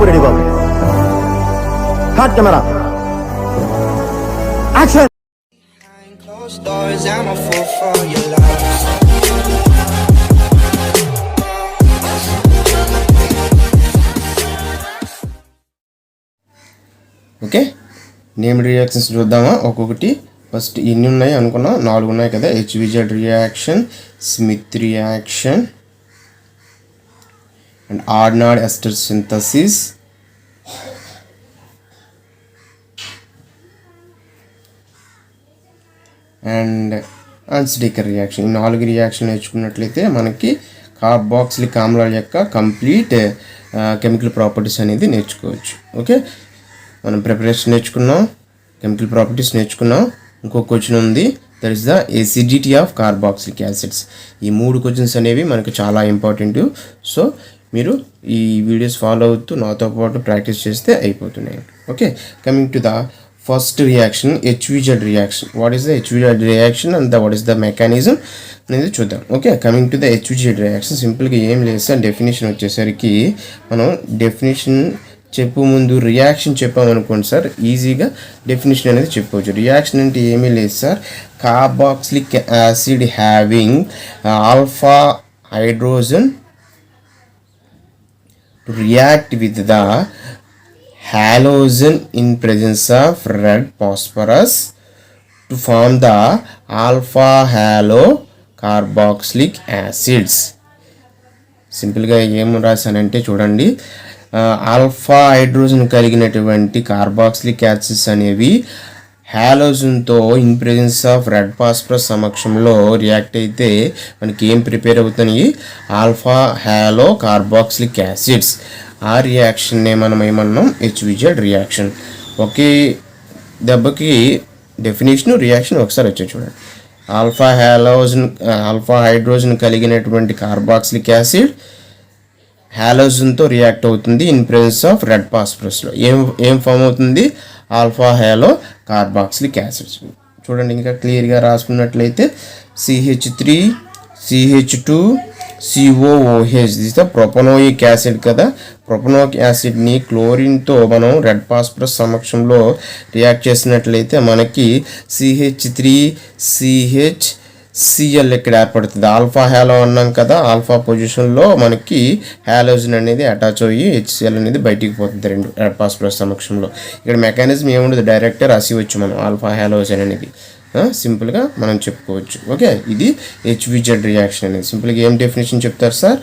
బాబు ready బాబు. Hot camera action. Closed doors, I'm a fool for your love. Okay, named reactions చూద్దామా ఒక్కొక్కటి. First ఎన్ని ఉన్నాయి అనుకున్నాం, 4 ఉన్నాయి కదా. HVZ reaction, Schmidt reaction and Arndt ester synthesis, and Hunsdiecker reaction. ఈ 4 రియాక్షన్ నేర్చుకున్నట్లయితే మనకి కార్బాక్సిలిక్ ఆమ్లాల యొక్క కంప్లీట్ కెమికల్ ప్రాపర్టీస్ అనేది నేర్చుకోవచ్చు. ఓకే, మనం ప్రిపరేషన్ నేర్చుకున్నాం, కెమికల్ ప్రాపర్టీస్ నేర్చుకున్నాం. ఇంకొక క్వశ్చన్ ఉంది, that is the acidity of carboxylic acids. ఈ 3 క్వశ్చన్స్ అనేవి మనకు చాలా ఇంపార్టెంట్. సో మీరు ఈ వీడియోస్ ఫాలో అవుతూ నాతో పాటు ప్రాక్టీస్ చేస్తే అయిపోతున్నాయి. Okay, coming to the first reaction, HVZ reaction. What is the HVZ reaction and what is the mechanism అనేది చూద్దాం. Okay, coming to the HVZ reaction, సింపుల్గా ఏం లేదు సార్, డెఫినేషన్ వచ్చేసరికి మనం డెఫినేషన్ చెప్పు ముందు రియాక్షన్ చెప్పామనుకోండి సార్, ఈజీగా డెఫినేషన్ అనేది చెప్పవచ్చు. రియాక్షన్ అంటే ఏమీ లేదు sir, carboxylic acid having alpha hydrogen to react with the halogen in presence of red phosphorus to form the alpha halo carboxylic acids. సింపుల్గా ఏం రాశానంటే చూడండి, ఆల్ఫా హైడ్రోజన్ కలిగినటువంటి కార్బాక్సిలిక్ యాసిడ్స్ అనేవి హ్యాలోజన్తో in presence of red phosphorus సమక్షంలో react అయితే మనకి ఏం ప్రిపేర్ అవుతున్నాయి, ఆల్ఫా హ్యాలో కార్బాక్సిలిక్ యాసిడ్స్. ఆ రియాక్షన్నే మనం ఏమన్నాం, హెచ్విజెడ్ రియాక్షన్. ఒకే దెబ్బకి డెఫినేషన్ రియాక్షన్ ఒకసారి వచ్చి చూడండి. ఆల్ఫా హైడ్రోజన్ కలిగినటువంటి కార్బాక్సిలిక్ యాసిడ్ హ్యాలోజన్తో రియాక్ట్ అవుతుంది ఇన్ ప్రెజెన్స్ ఆఫ్ రెడ్ ఫాస్ఫరస్లో. ఏం ఫామ్ అవుతుంది, ఆల్ఫా హ్యాలో కార్బాక్సిలిక్ యాసిడ్స్. చూడండి, ఇంకా క్లియర్గా రాసుకున్నట్లయితే CH3 CH2 COOH, this the propanoic acid కదా. ప్రొపనోయిక్ యాసిడ్ని క్లోరిన్తో మనం రెడ్ ఫాస్ఫరస్ సమక్షంలో రియాక్ట్ చేసినట్లయితే మనకి CH3CHCl ఇక్కడ ఏర్పడుతుంది. ఆల్ఫా హ్యాలో అన్నాం కదా, ఆల్ఫా పొజిషన్లో మనకి హ్యాలోజన్ అనేది అటాచ్ అయ్యి HCl అనేది బయటికి పోతుంది రెడ్ ఫాస్ఫరస్ సమక్షంలో. ఇక్కడ మెకానిజం ఏముండదు, డైరెక్ట్గా రాసివచ్చు మనం ఆల్ఫా హ్యాలోజన్ అనేది, సింపుల్గా మనం చెప్పుకోవచ్చు. ఓకే, ఇది హెచ్విజెడ్ రియాక్షన్ అనేది. సింపుల్గా ఏం డెఫినేషన్ చెప్తారు sir,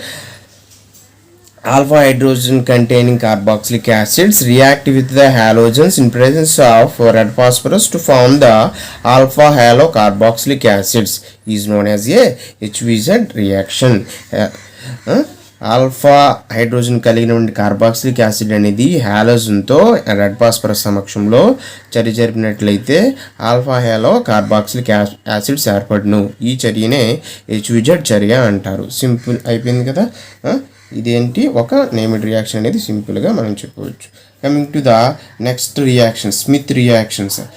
alpha hydrogen containing carboxylic acids react with the halogens in presence of red phosphorus to form the alpha halo carboxylic acids is known as a HVZ reaction. Alpha hydrogen కలిగినటువంటి carboxylic acid అనేది హ్యాలోజన్తో red phosphorus సమక్షంలో చర్య జరిపినట్లయితే alpha halo carboxylic acids ఏర్పడును. ఈ చర్యనే HVZ చర్య అంటారు. సింపుల్ అయిపోయింది కదా. ఇదేంటి, ఒక నేమ్డ్ రియాక్షన్ అనేది సింపుల్గా మనం చెప్పవచ్చు. Coming to the next reaction, Schmidt reaction sir.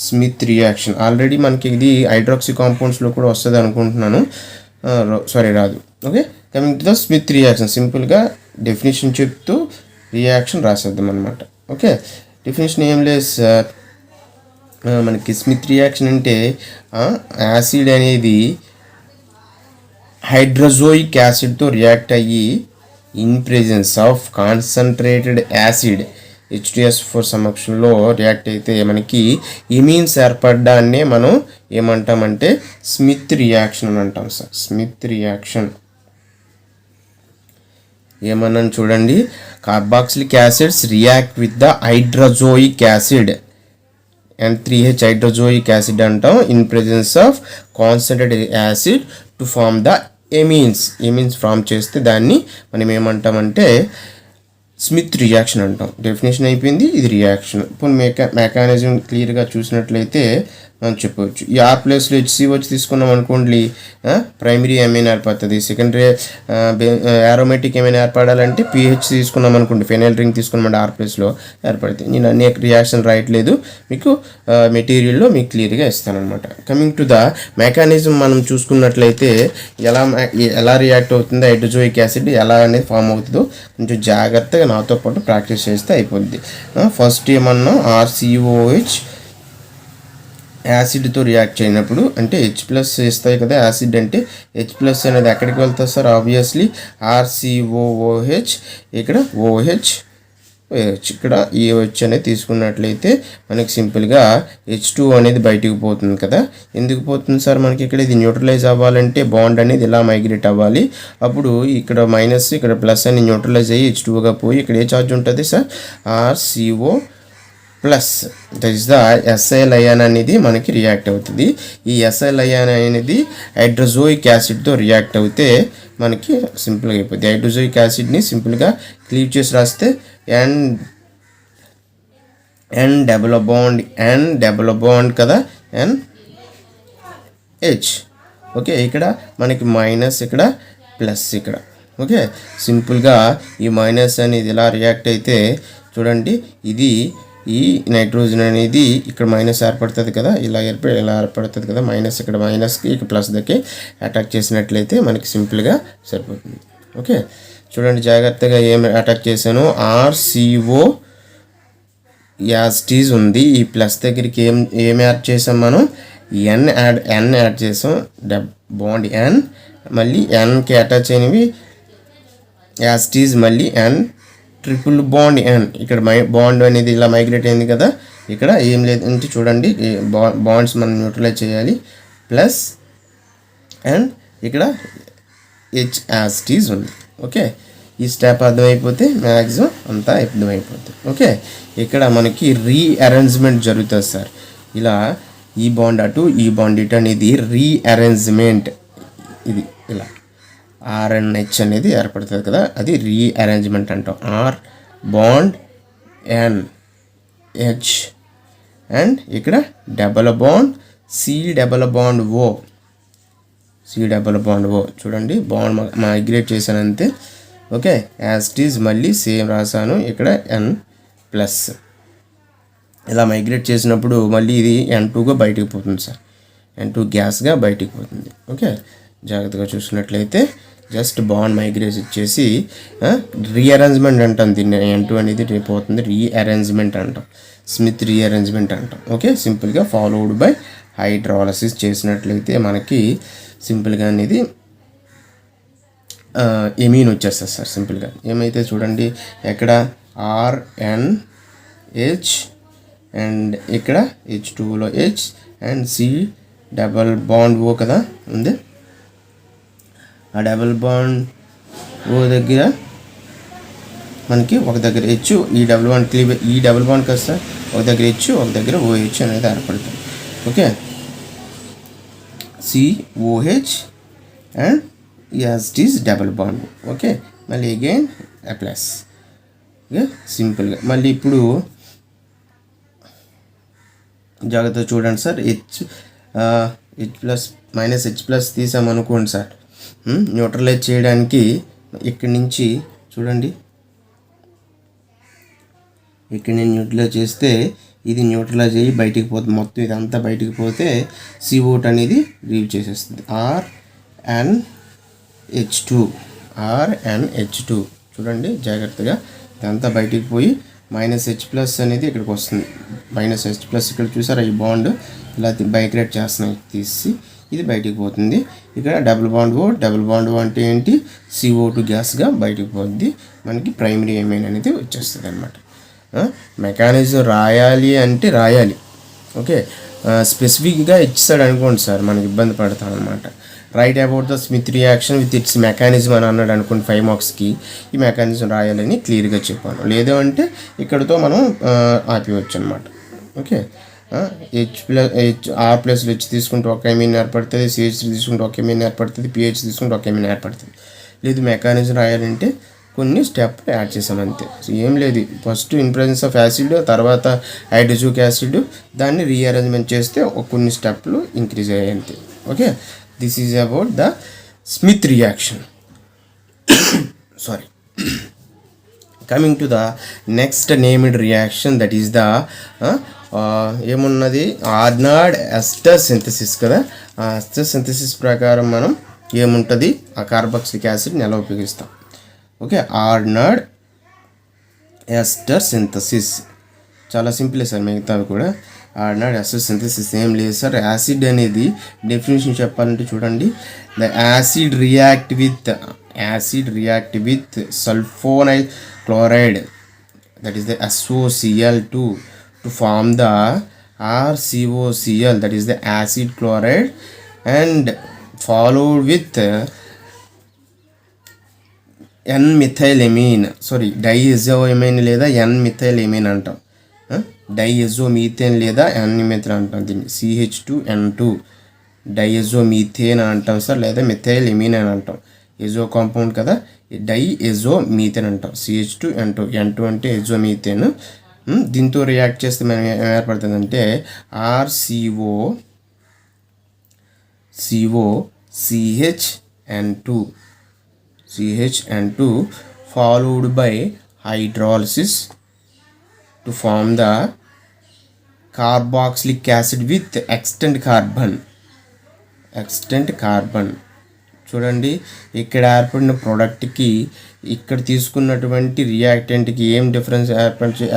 Smith reaction already మనకి ఇది హైడ్రాక్సీ కాంపౌండ్స్లో కూడా వస్తుంది అనుకుంటున్నాను, రాదు. Okay, coming to the Schmidt reaction, సింపుల్గా డెఫినేషన్ చెప్తూ రియాక్షన్ రాసేద్దాం అనమాట. ఓకే, డెఫినేషన్ ఏం లేదు సార్, మనకి స్మిత్ రియాక్షన్ అంటే యాసిడ్ అనేది హైడ్రోజోయిక్ యాసిడ్తో రియాక్ట్ అయ్యి in presence of concentrated acid H2SO4 సమక్షంలో రియాక్ట్ అయితే మనకి ఇమీన్స్ ఏర్పడ్డాన్నే మనం ఏమంటామంటే స్మిత్ రియాక్షన్ అని అంటాం సార్. స్మిత్ రియాక్షన్ ఏమన్నాను చూడండి, carboxylic acids react with the hydrazoic acid N3H hydrazoic acid అంటాం in presence of concentrated acid to form the amines form చేస్తే దాన్ని మనం ఏమంటామంటే స్మిత్ రియాక్షన్ అంటాం. డెఫినేషన్ అయిపోయింది, ఇది రియాక్షన్. ఇప్పుడు మెకానిజం క్లియర్గా చూసినట్లయితే అని చెప్పవచ్చు. ఈ ఆర్ ప్లేస్లో HCOH తీసుకున్నాం అనుకోండి, ప్రైమరీ ఎమైన్ ఏర్పడుతుంది. సెకండరీ యారోమేటిక్ ఎమైన్ ఏర్పడాలంటే PH తీసుకున్నాం అనుకోండి, ఫెనైల్ రింగ్ తీసుకున్నామంటే ఆర్ ప్లేస్లో ఏర్పడుతుంది. నేను అన్ని రియాక్షన్ రాయట్లేదు, మీకు మెటీరియల్లో మీకు క్లియర్గా ఇస్తాను అనమాట. కమింగ్ టు ద మెకానిజం మనం చూసుకున్నట్లయితే ఎలా రియాక్ట్ అవుతుందో హైడ్రోజోయిక్ యాసిడ్ ఎలా అనేది ఫామ్ అవుతుందో కొంచెం జాగ్రత్తగా నాతో పాటు ప్రాక్టీస్ చేస్తే అయిపోద్ది. ఫస్ట్ ఏమన్నా RCOH యాసిడ్తో రియాక్ట్ చేయనప్పుడు అంటే H+ ఇస్తాయి కదా యాసిడ్ అంటే, H+ అనేది ఎక్కడికి వెళ్తుంది సార్? ఆబ్వియస్లీ RCOOH, ఇక్కడ OH, ఇక్కడ OH అనేది తీసుకున్నట్లయితే మనకి సింపుల్గా H2 అనేది బయటికి పోతుంది కదా. ఎందుకు పోతుంది సార్? మనకి ఇక్కడ ఇది న్యూట్రలైజ్ అవ్వాలంటే బాండ్ అనేది ఇలా మైగ్రేట్ అవ్వాలి. అప్పుడు ఇక్కడ మైనస్ ఇక్కడ ప్లస్ అని న్యూట్రలైజ్ అయ్యి H2గా పోయి ఇక్కడ ఏ ఛార్జ్ ఉంటుంది sir? RCO+. That is the SIL ion అనేది మనకి రియాక్ట్ అవుతుంది. ఈ SIL అయాన్ అనేది హైడ్రోజోయిక్ యాసిడ్తో రియాక్ట్ అవుతే మనకి సింపుల్గా అయిపోతుంది. హైడ్రోజోయిక్ యాసిడ్ని సింపుల్గా క్లీవ్ చేసి రాస్తే N డబుల్ బాండ్ కదా, NH. ఓకే, ఇక్కడ మనకి మైనస్, ఇక్కడ ప్లస్, ఇక్కడ ఓకే. సింపుల్గా ఈ మైనస్ అనేది ఇలా రియాక్ట్ అయితే చూడండి, ఇది ఈ నైట్రోజన్ అనేది ఇక్కడ మైనస్ ఏర్పడుతుంది కదా, ఇలా ఏర్పడుతుంది కదా. మైనస్ ఇక్కడ మైనస్కి ఇక్కడ ప్లస్ దగ్గర అటాక్ చేసినట్లయితే మనకి సింపుల్గా సరిపోతుంది. ఓకే, చూడండి జాగ్రత్తగా ఏం అటాక్ చేశాను. RCO యాసిటీస్ ఉంది. ఈ ప్లస్ దగ్గరికి ఏం యాడ్ చేసాం మనం? N యాడ్ చేసాం. బాండ్ N, మళ్ళీ Nకి అటాచ్ అయినవి యాసిటీస్, మళ్ళీ N ట్రిపుల్ బాండ్ N. ఇక్కడ బాండ్ అనేది ఇలా మైగ్రేట్ అయింది కదా. ఇక్కడ ఏం లేదంటే చూడండి, బాండ్స్ మనం న్యూట్రలైజ్ చేయాలి. ప్లస్ అండ్ ఇక్కడ H యాసిటీస్ ఉంది. ఓకే, ఈ స్టెప్ అర్థమైపోతే మ్యాక్సిమం అంతా అర్థమైపోతుంది. ఓకే, ఇక్కడ మనకి రీఅరేంజ్మెంట్ జరుగుతుంది సార్. ఇలా ఈ బాండ్ అటు, ఈ బాండ్ ఇటు అనేది రీఅరేంజ్మెంట్. ఇది ఇలా RNH అనేది ఏర్పడుతుంది కదా, అది రీఅరేంజ్మెంట్ అంటాం. R బాండ్ NH అండ్ ఇక్కడ double bond C double bond O. చూడండి బాండ్ మైగ్రేట్ చేశాను అంతే. ఓకే, యాసిటీస్ మళ్ళీ సేమ్ రాసాను. ఇక్కడ N+. ఇలా మైగ్రేట్ చేసినప్పుడు మళ్ళీ ఇది N2గా బయటికి పోతుంది సార్. N2 గ్యాస్గా బయటికి పోతుంది. ఓకే, జాగ్రత్తగా చూసినట్లయితే జస్ట్ బాండ్ మైగ్రేట్ ఇచ్చేసి రీఅరేంజ్మెంట్ అంటాం దీన్ని. N2 అనేది పోతుంది, రీఅరేంజ్మెంట్ అంటాం, స్మిత్ రీఅరేంజ్మెంట్ అంటాం. ఓకే, సింపుల్గా ఫాలోడ్ బై హైడ్రాలసిస్ చేసినట్లయితే మనకి సింపుల్గా అనేది ఎమీన్ వచ్చేస్తుంది సార్. సింపుల్గా ఏమైతే చూడండి, ఎక్కడ RNH అండ్ ఇక్కడ H2లో H and C double bond O కదా ఉంది. ఆ డబల్ బాండ్ O దగ్గర మనకి ఒక దగ్గర H, ఈ డబుల్ బాండ్ క్లీవ్, ఈ డబుల్ బాండ్ కదా సార్, ఒక దగ్గర H, ఒక దగ్గర OH అనేది ఏర్పడుతుంది. Okay, COH and as it is double bond. Okay, మళ్ళీ అగైన్ ప్లస్. ఓకే, సింపుల్గా మళ్ళీ ఇప్పుడు జాగ్రత్తగా చూడండి సార్. H+- తీసామనుకోండి సార్, న్యూట్రలైజ్ చేయడానికి ఇక్కడి నుంచి చూడండి, ఇక్కడ నేను న్యూట్రలైజ్ చేస్తే ఇది న్యూట్రలైజ్ అయ్యి బయటికి పోతుంది. మొత్తం ఇదంతా బయటికి పోతే CO2 అనేది లీవ్ చేసేస్తుంది. RNH2 చూడండి జాగ్రత్తగా, ఇదంతా బయటికి పోయి -H+ అనేది ఇక్కడికి వస్తుంది. -H+ ఇక్కడ చూసారా, ఈ బాండ్ ఇలా మైగ్రేట్ చేస్తున్నాయి, తీసి ఇది బయటికి పోతుంది. ఇక్కడ డబుల్ బాండ్ O అంటే ఏంటి? CO2 గ్యాస్గా బయటికి పోతుంది. మనకి ప్రైమరీ ఎమైన్ అనేది వచ్చేస్తుంది అనమాట. మెకానిజం రాయాలి అంటే రాయాలి. ఓకే, స్పెసిఫిక్గా ఇచ్చాడు అనుకోండి సార్, మనకి ఇబ్బంది పడతాం అనమాట. Right about the Schmidt reaction with its mechanism అని అన్నాడు అనుకోండి 5 మార్క్స్కి, ఈ మెకానిజం రాయాలని క్లియర్గా చెప్పాను. లేదు అంటే ఇక్కడతో మనం ఆపివచ్చు అనమాట. ఓకే, R+H తీసుకుంటే ఒక ఎమైన్ ఏర్పడుతుంది, CH3 తీసుకుంటే ఒక ఎమైన్ ఏర్పడుతుంది, PH తీసుకుంటే ఒక ఎమైన్ ఏర్పడుతుంది. లేదు మెకానిజం రాయాలంటే కొన్ని స్టెప్ యాడ్ చేసాం అంతే. సో ఏం లేదు, first in presence of acid, తర్వాత హైడ్రోజుక్ యాసిడ్, దాన్ని రీఅరేంజ్మెంట్ చేస్తే కొన్ని స్టెప్లు ఇంక్రీజ్ అయ్యాయి అంతే. Okay, this is about the Schmidt reaction. Sorry, coming to the next named reaction, that is the ఏమున్నది, ఆర్నాల్డ్ ఎస్టర్ సింథసిస్ కదా. ఆ ఎస్టర్ సింథసిస్ ప్రకారం మనం ఏముంటుంది, ఆ కార్బాక్సిలిక్ యాసిడ్ని ఎలా ఉపయోగిస్తాం. ఓకే, ఆర్నాల్డ్ ఎస్టర్ సింథసిస్ చాలా సింపులే సార్, మిగతావి కూడా. ఆర్నాల్డ్ ఎస్టర్ సింథసిస్ ఏం లేదు సార్. యాసిడ్ అనేది డెఫినేషన్ చెప్పాలంటే చూడండి, the acid react with sulfonyl chloride, that is the SOCl2, to form the RCOCl, that is the acid chloride, and followed with N-methylamine, sorry, diazoamine లేదా N-methylamine అంటాం. డైఎజోమీథేన్ లేదా N-methyl అంటాం దీన్ని. CH2N2 డైఎజోమీథేన్ అంటాం sir, లేదా మిథైల్ అని అంటాం. ఎజో కాంపౌండ్ కదా, డైఎజోమీథేన్ అంటాం. CH2N2, N2 అంటే ఎజోమీథేన్. దీంతో రియాక్ట్ చేస్తే మనం ఏర్పడుతుందంటే CHN2 followed by hydrolysis to form the carboxylic acid with extant carbon. చూడండి, ఇక్కడ ఏర్పడిన ప్రోడక్ట్కి ఇక్కడ తీసుకున్నటువంటి రియాక్టెంట్కి ఏం డిఫరెన్స్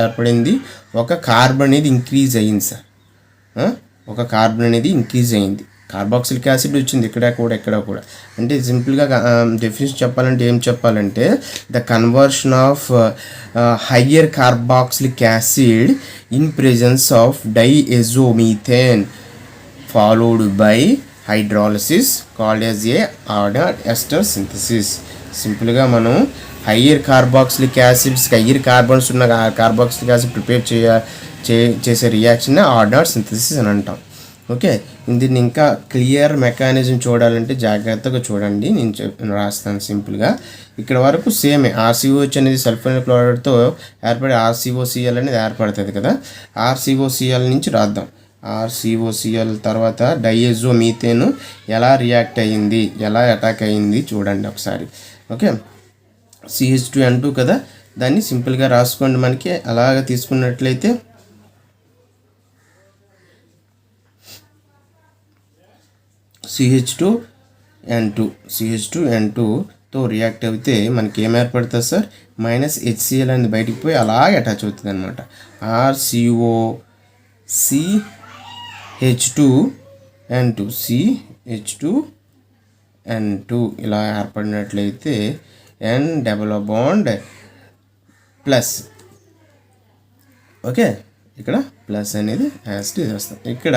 ఏర్పడింది, ఒక కార్బన్ అనేది ఇంక్రీజ్ అయ్యింది సార్. ఒక కార్బన్ అనేది ఇంక్రీజ్ అయ్యింది, కార్బాక్సిలిక్ యాసిడ్ వచ్చింది ఇక్కడ కూడా. అంటే సింపుల్గా డెఫినేషన్ చెప్పాలంటే ఏం చెప్పాలంటే, the conversion of higher carboxylic acid in presence of diazomethane followed by hydrolysis called as a Arndt ester synthesis. సింపుల్గా మనం హయ్యర్ కార్బాక్సిలిక్ యాసిడ్స్కి హయ్యర్ కార్బన్స్ ఉన్న కార్బాక్సిలిక్ యాసిడ్ ప్రిపేర్ చేసే రియాక్షన్ ఆర్నాల్డ్ సింథసిస్ అని అంటాం. ఓకే, దీన్ని ఇంకా క్లియర్ మెకానిజం చూడాలంటే జాగ్రత్తగా చూడండి, నేను రాస్తాను సింపుల్గా. ఇక్కడ వరకు సేమే, RCOH అనేది సల్ఫోనైల్ క్లోరైడ్తో ఏర్పడే RCOCl అనేది ఏర్పడుతుంది కదా. RCOCl నుంచి రాద్దాం. RCOCl తర్వాత డైఎజోమీథేన్ ఎలా రియాక్ట్ అయ్యింది, ఎలా అటాక్ అయ్యింది చూడండి ఒకసారి. ఓకే, CH2N2 కదా, దాన్ని సింపుల్గా రాసుకోండి. మనకి అలాగ తీసుకున్నట్లయితే CH2N2తో రియాక్ట్ అయితే మనకి ఏం ఏర్పడుతుంది సార్, -HCl అనేది బయటికి పోయి అలాగే అటాచ్ అవుతుంది అనమాట. CH2N2 ఇలా ఏర్పడినట్లయితే N double bond plus. Okay, ఇక్కడ ప్లస్ అనేది యాసిడ్ వస్తుంది. ఇక్కడ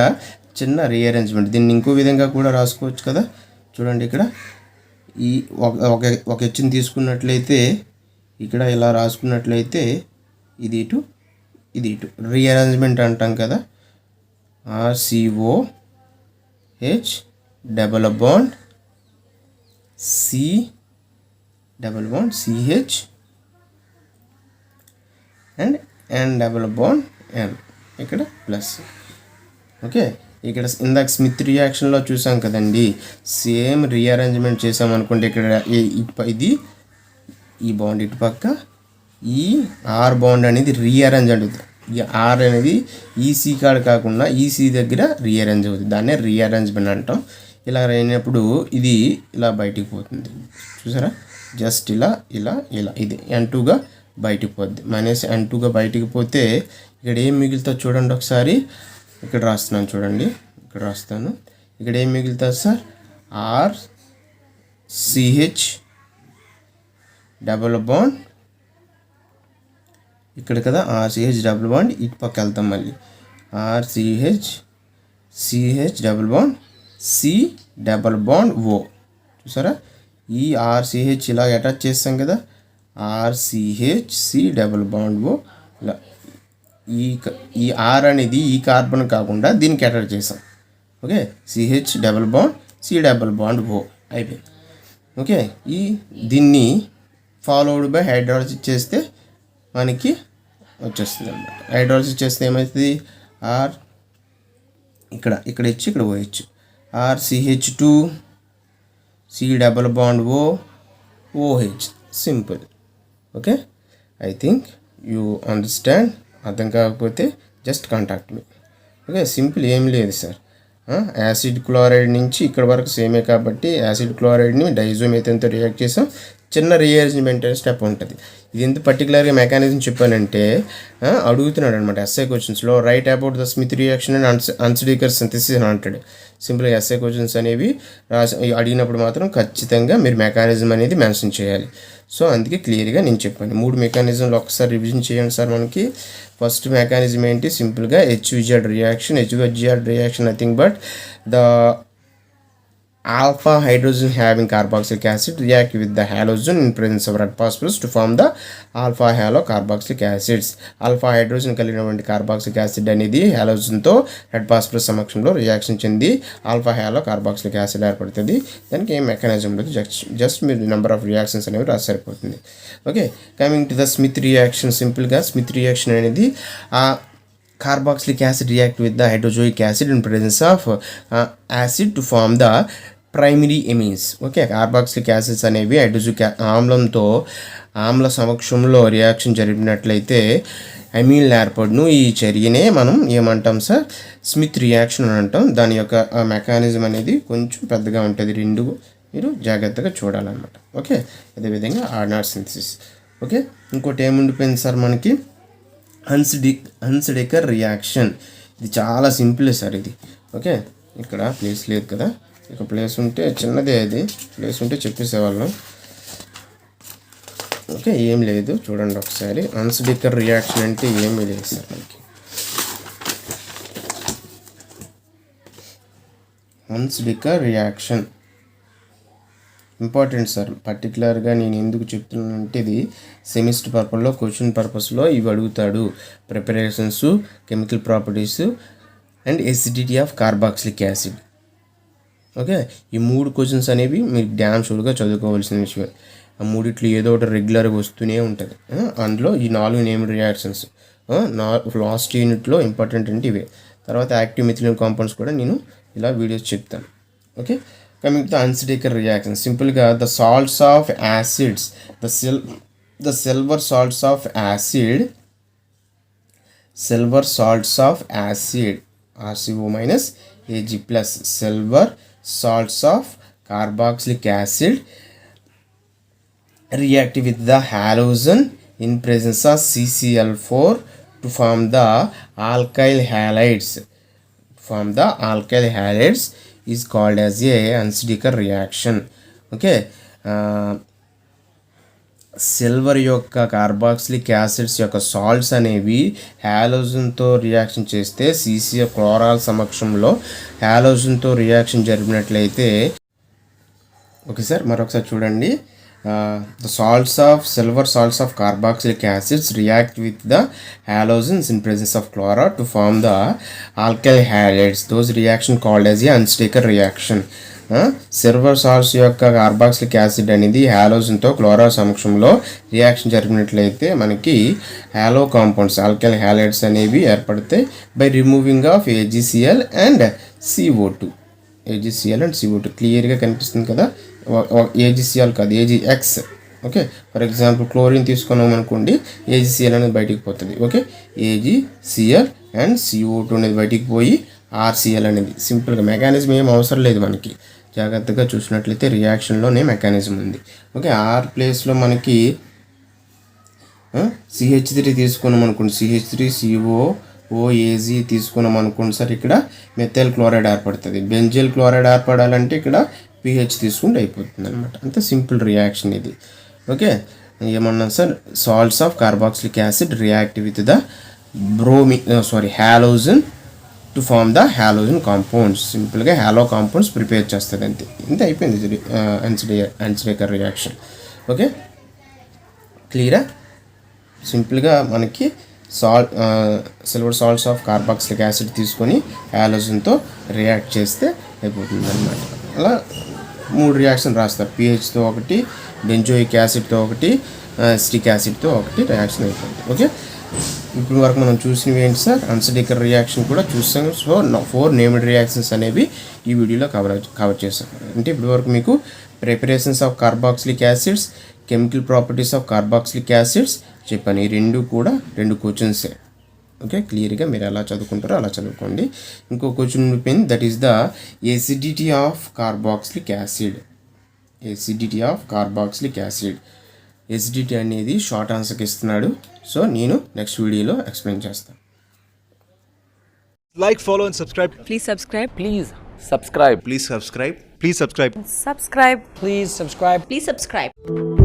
చిన్న రీఅరేంజ్మెంట్, దీన్ని ఇంకో విధంగా కూడా రాసుకోవచ్చు కదా. చూడండి, ఇక్కడ ఈ ఒక హెచ్ని తీసుకున్నట్లయితే ఇక్కడ ఇలా రాసుకున్నట్లయితే ఇది ఇటు రీఅరేంజ్మెంట్ అంటాం కదా. RCOH double bond CH and N double bond N, ఇక్కడ ప్లస్. ఓకే, ఇక్కడ ఇందాక స్మిత్ రియాక్షన్లో చూసాం కదండి, సేమ్ రీఅరేంజ్మెంట్ చేసామనుకుంటే ఇక్కడ ఇది ఈ బాండ్ ఇటు పక్క, ఈ R బాండ్ అనేది రీఅరేంజ్ అవుతుంది. ఈ R అనేది ఈసీ కాడ కాకుండా ఈసీ దగ్గర రీఅరేంజ్ అవుతుంది, దాన్నే రీఅరేంజ్మెంట్ అంటాం. ఇలా అయినప్పుడు ఇది ఇలా బయటికి పోతుంది, చూసారా, జస్ట్ ఇలా ఇది N2గా బయటికి పోద్ది. -N2గా బయటికి పోతే ఇక్కడ ఏం మిగులుతుంది చూడండి ఒకసారి. ఇక్కడ రాస్తున్నాను చూడండి, ఇక్కడ ఏం మిగులుతుంది సార్, RCH డబుల్ బాండ్ ఇక్కడ కదా, RCH డబుల్ బాండ్ ఇటు పక్క వెళ్తాం మళ్ళీ, CH double bond C double bond O. చూసారా, ఈ RCH ఇలా అటాచ్ చేస్తాం కదా, RCH C double bond O. ఇలా ఈ R అనేది ఈ కార్బన్ కాకుండా దీనికి అటాచ్ చేసాం. Okay, CH double bond C double bond O అయిపోయింది. ఓకే, దీన్ని ఫాలోడ్ బై హైడ్రాలసిస్ చేస్తే మనకి వచ్చేస్తుంది అనమాట. హైడ్రాలసిస్ చేస్తే ఏమవుతుంది, ఆర్ ఇక్కడ ఇచ్చి ఇక్కడ పోయచ్చు, RCH2 C double bond OH, simple. Okay, I think you understand. అర్థం కాకపోతే just contact me. Okay, simple, ఏం లేదు సార్. యాసిడ్ క్లోరైడ్ నుంచి ఇక్కడ వరకు సేమే కాబట్టి యాసిడ్ క్లోరైడ్ని డైజోమేథేన్తో రియాక్ట్ చేసాం. చిన్న రీఅరేంజ్మెంట్ స్టెప్ ఉంటుంది. ఇది ఎందుకు పర్టికులర్గా మెకానిజం చెప్పానంటే అడుగుతున్నాడు అనమాట ఎస్ఐ క్వశ్చన్స్లో. Right about the Schmidt reaction and Hunsdiecker synthesis అని అంటాడు. సింపుల్గా ఎస్ఐ క్వశ్చన్స్ అనేవి అడిగినప్పుడు మాత్రం ఖచ్చితంగా మీరు మెకానిజం అనేది మెన్షన్ చేయాలి. సో అందుకే క్లియర్గా నేను చెప్పాను. 3 మెకానిజంలు ఒకసారి రివిజన్ చేయండి సార్. మనకి ఫస్ట్ మెకానిజం ఏంటి, సింపుల్గా HVZ reaction nothing but the alpha hydrogen having carboxylic acid react with the halogen in presence of red phosphorus to form the alpha halo carboxylic acids. alpha hydrogen కలిగినటువంటి carboxylic acid అనేది హాలోజన్తో red phosphorus సమక్షంలో reaction చెంది alpha hollow carboxylic acid ఏర్పడుతుంది. దానికి ఏం mechanism లేదు, just మీరు number of reactions అనేవి రాసి సరిపోతుంది. Okay, coming to the Schmidt reaction. సింపుల్గా స్మిత్ రియాక్షన్ అనేది carboxylic acid react with the hydrozoic acid in presence of acid to form the primary ఎమీన్స్. Okay, carboxylic acids అనేవి హైడ్రోజోయిక్ ఆమ్లంతో ఆమ్ల సమక్షంలో రియాక్షన్ జరిపినట్లయితే అమీన్లు ఏర్పడును. ఈ చర్యనే మనం ఏమంటాం సార్, స్మిత్ రియాక్షన్ అని అంటాం. దాని యొక్క మెకానిజం అనేది కొంచెం పెద్దగా ఉంటుంది, రెండు మీరు జాగ్రత్తగా చూడాలన్నమాట. ఓకే, అదేవిధంగా ఆర్డినరీ సింథసిస్. ఓకే, ఇంకోటి ఏముండిపోయింది సార్ మనకి, హన్స్డేకర్ రియాక్షన్. ఇది చాలా సింపుల్ సార్ ఇది. ఓకే, ఇక్కడ ప్లేస్ లేదు కదా, ఇక ప్లేస్ ఉంటే చిన్నదే, అది ప్లేస్ ఉంటే చెప్పేసేవాళ్ళం. ఓకే, ఏం లేదు చూడండి ఒకసారి. హన్స్డేకర్ రియాక్షన్ అంటే ఏమీ లేదు సార్ మనకి. హన్స్డేకర్ రియాక్షన్ ఇంపార్టెంట్ సార్. పర్టికులర్గా నేను ఎందుకు చెప్తున్నానంటే ఇది సెమిస్టర్ పర్పస్లో క్వశ్చన్ పర్పస్లో ఇవి అడుగుతాడు. Preparations, chemical properties and acidity of carboxylic acid. Okay, ఈ 3 క్వశ్చన్స్ అనేవి మీరు డ్యామ్ షూర్గా చదువుకోవాల్సిన విషయం. ఆ మూడిట్లో ఏదో ఒకటి రెగ్యులర్గా వస్తూనే ఉంటుంది. అందులో ఈ 4 నేమ్డ్ రియాక్షన్స్ లాస్ట్ యూనిట్లో ఇంపార్టెంట్ అంటే ఇవే. తర్వాత యాక్టివ్ మిథిలిన్ కాంపౌండ్స్ కూడా నేను ఇలా వీడియోస్ చెప్తాను. Okay, coming to the Hunsdiecker reaction. సింపుల్గా the salts of acids, the silver salts of acid, RCO minus Ag plus, silver salts of carboxylic acid react with the halogen in presence of CCl4 to form the alkyl halides. Is called as a Hunsdiecker reaction. Okay, silver యొక్క carboxylic acids యొక్క salts అనేవి హాలోజన్తో reaction చేస్తే CCl క్లోరాల్ సమక్షంలో హాలోజన్తో reaction జరిపినట్లయితే. Okay sir, మరొకసారి చూడండి. The silver salts of carboxylic acids react with the halogens in presence of chloride to form the alkyl halides. Those reaction called as a Hunsdiecker reaction. Silver salts యొక్క carboxylic acid అనేది హాలోజన్తో chloride సమక్షంలో reaction జరిపినట్లయితే మనకి hollow compounds, alkyl halides అనేవి ఏర్పడతాయి by removing of AgCl and CO2. క్లియర్గా కనిపిస్తుంది కదా. AgCl కాదు, AgX. Okay, for example chlorine తీసుకున్నాం అనుకోండి, AgCl అనేది బయటికి పోతుంది. ఓకే, AgCl అండ్ CO2 అనేది బయటికి పోయి RCl అనేది. సింపుల్గా మెకానిజం ఏం అవసరం లేదు మనకి. జాగ్రత్తగా చూసినట్లయితే రియాక్షన్లోనే మెకానిజం ఉంది. ఓకే, R ప్లేస్లో మనకి CH3 తీసుకున్నాం అనుకోండి, CH3COOAG తీసుకున్నాం అనుకోండి సార్, ఇక్కడ మెథైల్ క్లోరైడ్ ఏర్పడుతుంది. బెంజైల్ క్లోరైడ్ ఏర్పడాలంటే ఇక్కడ pH తీసుకుంటే అయిపోతుంది అనమాట. అంతే సింపుల్ రియాక్షన్ ఇది. ఓకే, ఏమన్నా sir, salts of carboxylic acid react with the halogen to form the halogen compounds. సింపుల్గా హాలో కాంపౌండ్స్ ప్రిపేర్ చేస్తుంది. అంతే, ఇంత అయిపోయింది హన్స్డేకర్ రియాక్షన్. ఓకే, క్లియరా? సింపుల్గా మనకి silver salts of carboxylic acid తీసుకొని హాలోజన్తో రియాక్ట్ చేస్తే అయిపోతుంది అనమాట. అలా 3 రియాక్షన్ రాస్తారు. pHతో ఒకటి, బెంజోయిక్ యాసిడ్తో ఒకటి, అసిటిక్ యాసిడ్తో ఒకటి రియాక్షన్ అయిపోతుంది. ఓకే, ఇప్పుడు వరకు మనం చూసినవి ఏంటి సార్? అన్సడేకర్ రియాక్షన్ కూడా చూసాం. సో 4 నేమ్డ్ రియాక్షన్స్ అనేవి ఈ వీడియోలో కవర్ చేసాం. అంటే ఇప్పటి వరకు మీకు preparations of carboxylic acids, chemical properties of carboxylic acids చెప్పాను. ఈ 2 క్వశ్చన్సే. ఓకే, క్లియర్గా మీరు ఎలా చదువుకుంటారో అలా చదువుకోండి. ఇంకో క్వశ్చన్ ఉండిపోయింది, that is the acidity of carboxylic acid. Acidity of carboxylic acid. Acidity అనేది షార్ట్ ఆన్సర్కి ఇస్తున్నాడు. సో నేను నెక్స్ట్ వీడియోలో ఎక్స్ప్లెయిన్ చేస్తాను. Like, follow and subscribe. Please subscribe. Please subscribe. Please subscribe. Please subscribe. Subscribe. Please subscribe. Please subscribe.